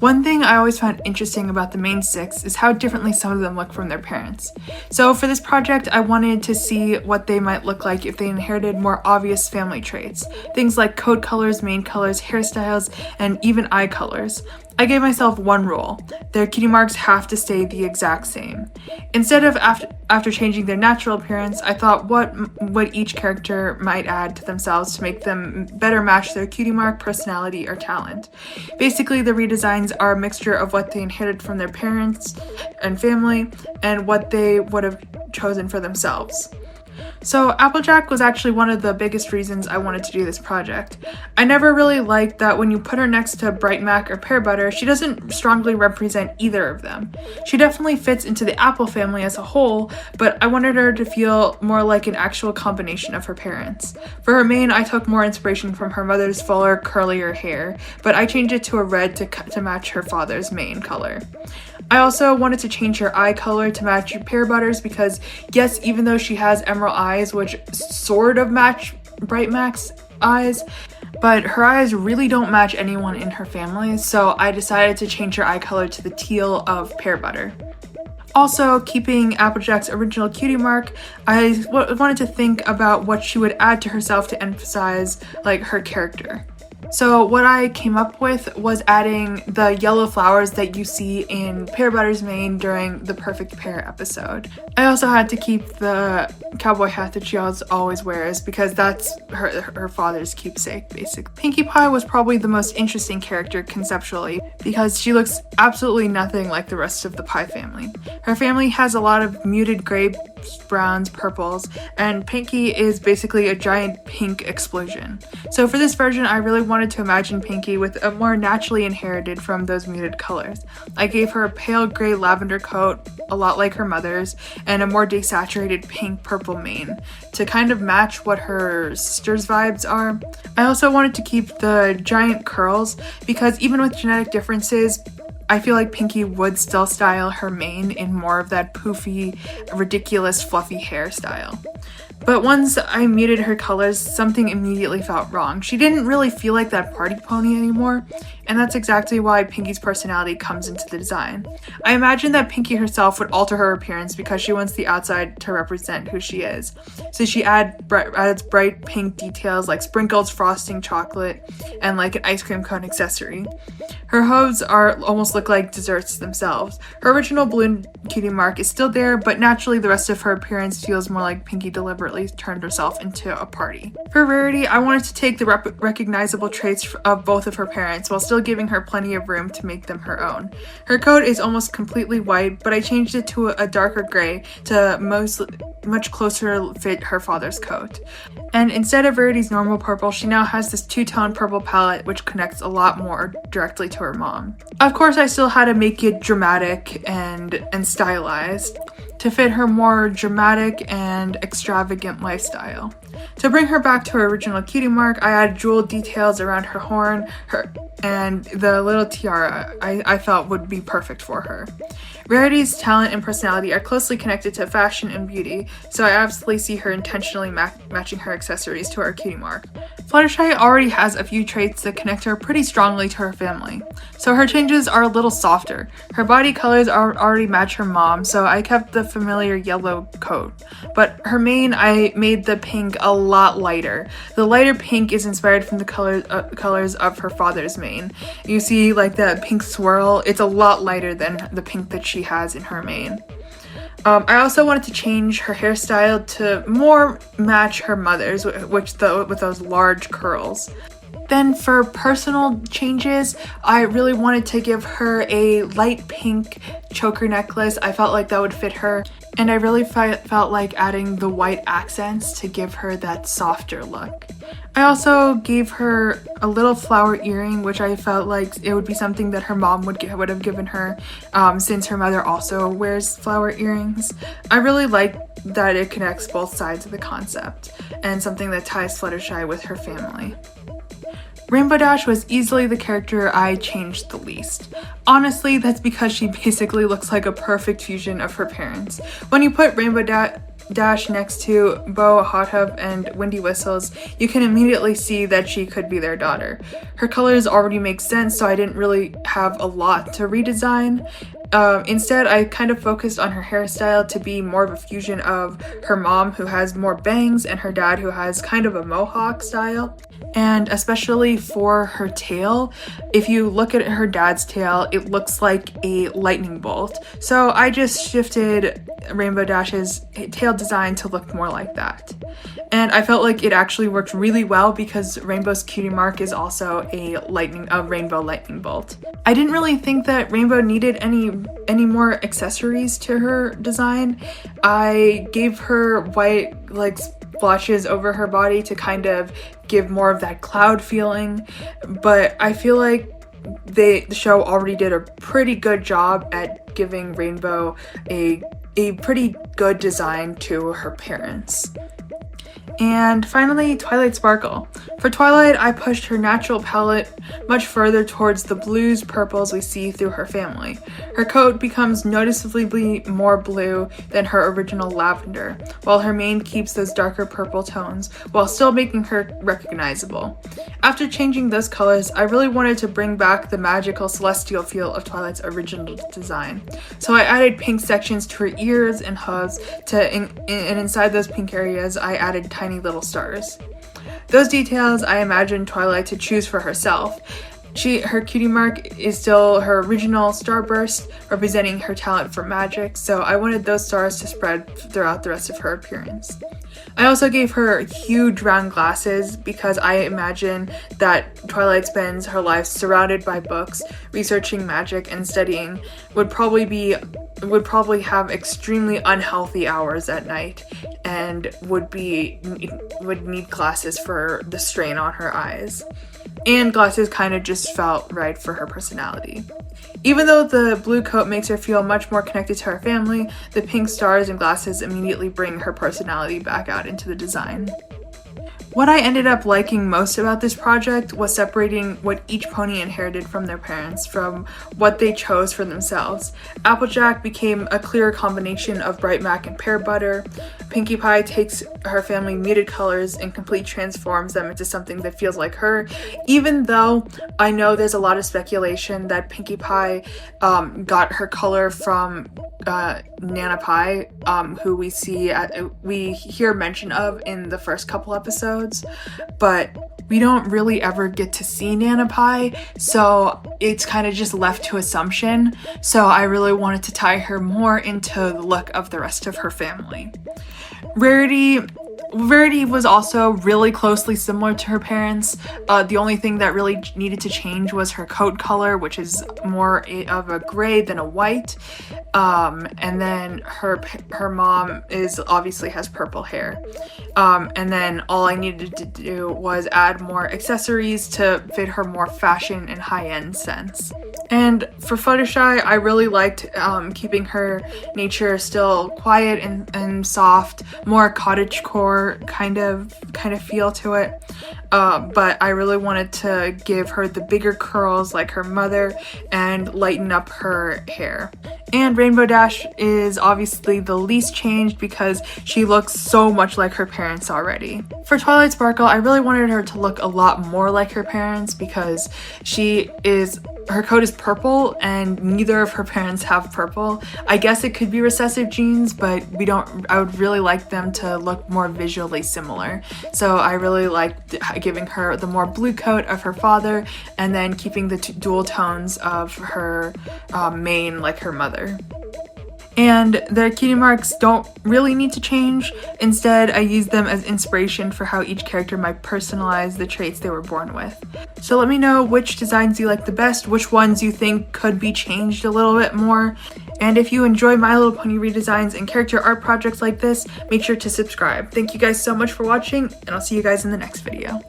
One thing I always found interesting about the main 6 is how differently some of them look from their parents. So for this project, I wanted to see what they might look like if they inherited more obvious family traits. Things like coat colors, mane colors, hairstyles, and even eye colors. I gave myself one rule: their cutie marks have to stay the exact same. Instead of after changing their natural appearance, I thought what each character might add to themselves to make them better match their cutie mark, personality, or talent. Basically, the redesigns are a mixture of what they inherited from their parents and family and what they would have chosen for themselves. So Applejack was actually one of the biggest reasons I wanted to do this project. I never really liked that when you put her next to Bright Mac or Pear Butter, she doesn't strongly represent either of them. She definitely fits into the apple family as a whole, but I wanted her to feel more like an actual combination of her parents. For her mane, I took more inspiration from her mother's fuller, curlier hair, but I changed it to a red to match her father's mane color. I also wanted to change her eye color to match Pear Butter's because, yes, even though she has emerald eyes, which sort of match Bright Mac's eyes, but her eyes really don't match anyone in her family, so I decided to change her eye color to the teal of Pear Butter. Also, keeping Applejack's original cutie mark, I wanted to think about what she would add to herself to emphasize, like, her character. So what I came up with was adding the yellow flowers that you see in Pear Butter's mane during the Perfect Pear episode. I also had to keep the cowboy hat that she always wears because that's her father's keepsake, basically. Pinkie Pie was probably the most interesting character conceptually because she looks absolutely nothing like the rest of the Pie family. Her family has a lot of muted gray, browns, purples, and Pinkie is basically a giant pink explosion. So for this version, I really wanted to imagine Pinkie with a more naturally inherited from those muted colors. I gave her a pale gray lavender coat, a lot like her mother's, and a more desaturated pink purple mane to kind of match what her sister's vibes are. I also wanted to keep the giant curls because even with genetic differences, I feel like Pinkie would still style her mane in more of that poofy, ridiculous, fluffy hairstyle. But once I muted her colors, something immediately felt wrong. She didn't really feel like that party pony anymore, and that's exactly why Pinkie's personality comes into the design. I imagine that Pinkie herself would alter her appearance because she wants the outside to represent who she is. So she adds bright pink details like sprinkles, frosting, chocolate, and like an ice cream cone accessory. Her hooves almost look like desserts themselves. Her original balloon cutie mark is still there, but naturally the rest of her appearance feels more like Pinkie deliberately turned herself into a party. For Rarity, I wanted to take the recognizable traits of both of her parents while still giving her plenty of room to make them her own. Her coat is almost completely white, but I changed it to a darker gray to much closer fit her father's coat. And instead of Rarity's normal purple, she now has this two-tone purple palette which connects a lot more directly to her mom. Of course, I still had to make it dramatic and stylized to fit her more dramatic and extravagant lifestyle. To bring her back to her original cutie mark, I added jeweled details around her horn, and the little tiara I felt would be perfect for her. Rarity's talent and personality are closely connected to fashion and beauty, so I absolutely see her intentionally matching her accessories to her cutie mark. Fluttershy already has a few traits that connect her pretty strongly to her family, so her changes are a little softer. Her body colors already match her mom, so I kept the familiar yellow coat, but her mane, I made the pink a lot lighter. The lighter pink is inspired from the colors of her father's mane. You see like that pink swirl, it's a lot lighter than the pink that she has in her mane. I also wanted to change her hairstyle to more match her mother's, with those large curls. Then for personal changes, I really wanted to give her a light pink choker necklace. I felt like that would fit her, and I really felt like adding the white accents to give her that softer look. I also gave her a little flower earring, which I felt like it would be something that her mom would have given her, since her mother also wears flower earrings. I really like that it connects both sides of the concept and something that ties Fluttershy with her family. Rainbow Dash was easily the character I changed the least. Honestly, that's because she basically looks like a perfect fusion of her parents. When you put Rainbow Dash next to Bo, Hot Tub, and Windy Whistles, you can immediately see that she could be their daughter. Her colors already make sense, so I didn't really have a lot to redesign. Instead, I kind of focused on her hairstyle to be more of a fusion of her mom, who has more bangs, and her dad, who has kind of a mohawk style. And especially for her tail, if you look at her dad's tail, it looks like a lightning bolt. So I just shifted Rainbow Dash's tail design to look more like that. And I felt like it actually worked really well because Rainbow's cutie mark is also a rainbow lightning bolt. I didn't really think that Rainbow needed any more accessories to her design. I gave her white splotches over her body to kind of give more of that cloud feeling, but I feel like the show already did a pretty good job at giving Rainbow a pretty good design to her parents. And finally, Twilight Sparkle. For Twilight, I pushed her natural palette much further towards the blues, purples we see through her family. Her coat becomes noticeably more blue than her original lavender, while her mane keeps those darker purple tones, while still making her recognizable. After changing those colors, I really wanted to bring back the magical celestial feel of Twilight's original design. So I added pink sections to her ears and hooves, and inside those pink areas, I added tiny little stars. Those details I imagined Twilight to choose for herself. Her cutie mark is still her original starburst, representing her talent for magic, so I wanted those stars to spread throughout the rest of her appearance. I also gave her huge round glasses because I imagine that Twilight spends her life surrounded by books, researching magic and studying, would probably have extremely unhealthy hours at night, and would need glasses for the strain on her eyes. And glasses kind of just felt right for her personality. Even though the blue coat makes her feel much more connected to her family, the pink stars and glasses immediately bring her personality back out into the design. What I ended up liking most about this project was separating what each pony inherited from their parents from what they chose for themselves. Applejack became a clearer combination of bright mac and pear butter. Pinkie Pie takes her family muted colors and completely transforms them into something that feels like her, even though I know there's a lot of speculation that Pinkie Pie got her color from Nana Pie, who we hear mention of in the first couple episodes, but we don't really ever get to see Nana Pie, so it's kind of just left to assumption. So I really wanted to tie her more into the look of the rest of her family. Rarity was also really closely similar to her parents. The only thing that really needed to change was her coat color, which is more of a gray than a white. And then her mom obviously has purple hair. And then all I needed to do was add more accessories to fit her more fashion and high-end sense. And for Fluttershy, I really liked keeping her nature still quiet and soft, more cottagecore kind of feel to it. But I really wanted to give her the bigger curls like her mother and lighten up her hair. And Rainbow Dash is obviously the least changed because she looks so much like her parents already. For Twilight Sparkle, I really wanted her to look a lot more like her parents because her coat is purple and neither of her parents have purple. I guess it could be recessive genes, but I would really like them to look more visually similar. So I really liked giving her the more blue coat of her father and then keeping the dual tones of her mane like her mother. And their cutie marks don't really need to change. Instead, I use them as inspiration for how each character might personalize the traits they were born with. So let me know which designs you like the best, which ones you think could be changed a little bit more. And if you enjoy My Little Pony redesigns and character art projects like this, make sure to subscribe. Thank you guys so much for watching, and I'll see you guys in the next video.